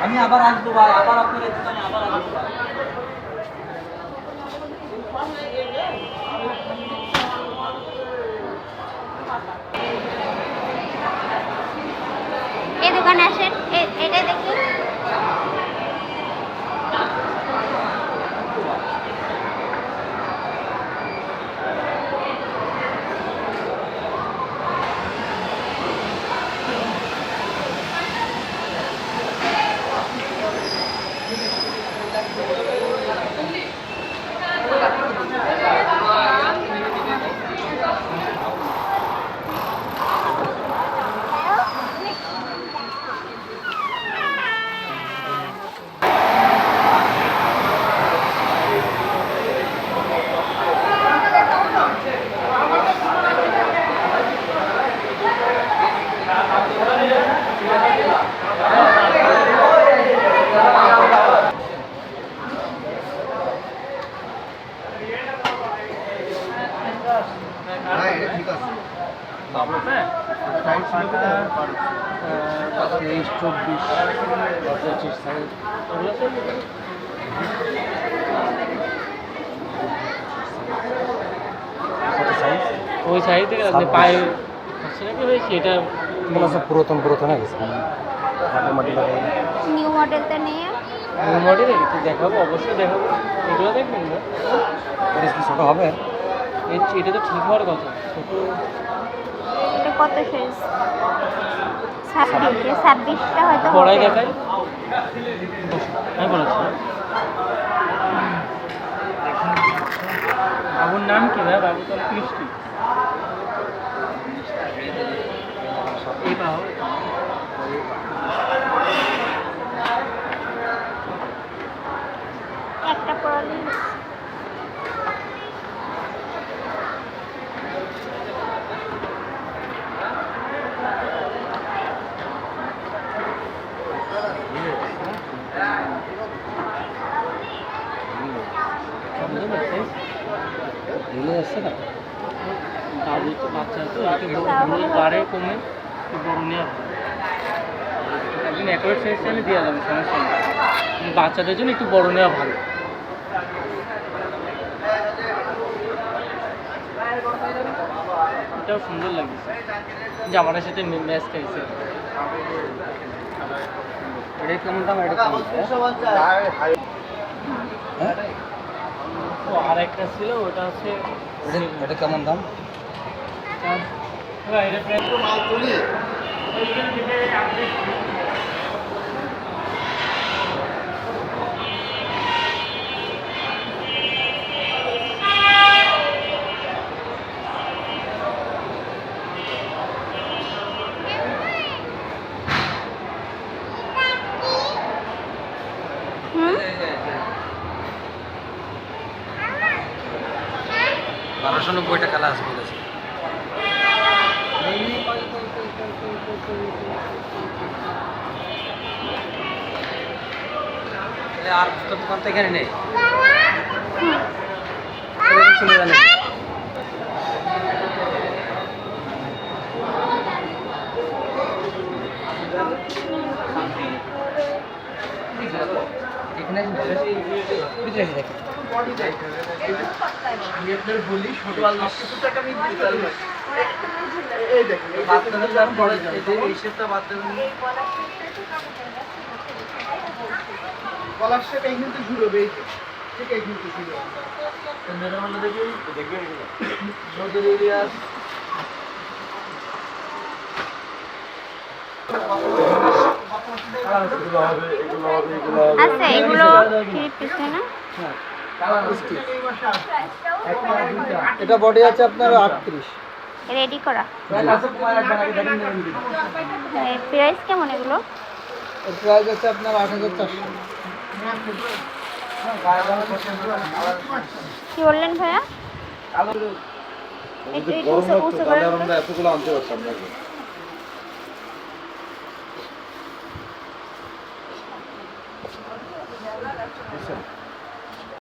আমি আবার আসবো ভাই, আবার আপনার দোকানে আবার আসবো ভাই। এই দোকানে আসেন, এটা দেখি। ওই সাইড থেকে আপনি পায়ে নাকি হয়েছে এটা পুরাতন গেছে নিউ মডেলটা নিয়ে নিউ মডেল একটু দেখাবো, অবশ্যই দেখাবো। এগুলো দেখবেন না, ছোট হবে। এটা তো ঠিক হওয়ার কথা। ছোট এটা কত সাইজ? 26টা হয়তো পড়াই হবে। দেখাই, আমি বলেছি। বাবুর নাম কি ভাই? বাবু তো কৃষ্টি। এই বাবু একটা পড়ালে যাচ্ছে না, বাচ্চা তো একটু বাড়ে কমে একটু বড় নেওয়া একদিন অ্যাকোরেট সাইজ চাইলে দেওয়া যাবে, সমস্যা নেই। বাচ্চাদের জন্য একটু বড় নেওয়া ভালো। এটাও সুন্দর লাগছে, জামাটার সাথে ম্যাচ খাইছে। এটা কেমন দাম? এটা আর একটা ছিল, ওটা হচ্ছে এটা কেমন দাম? এটা প্রায় $1290 আসবে বলেছে। আর দোকান তো এখানে নেই। চলে যান। এখানে বলি ছোট আলমারি টাকা আমি দিতে পারবো। এই দেখেন এই বাচ্চাদের দাম পড়ে যায়, এই শেপটা বাদ দেবেন। গলার শেপ এই কিন্তু শুরু হবে, এই ঠিক এই কিন্তু শুরু হবে। মেরা মানে দেখবেন নজর এরিয়াস আচ্ছা, এগুলো 3 পিস না? এটা বডি আছে আপনার 38। রেডি করা। প্রাইস কেমন এগুলো? এর প্রাইস আছে আপনার 8400। কি বললেন ভাইয়া? গরম লাগতো, তাহলে আমরা এতগুলো আনতে পারতাম না।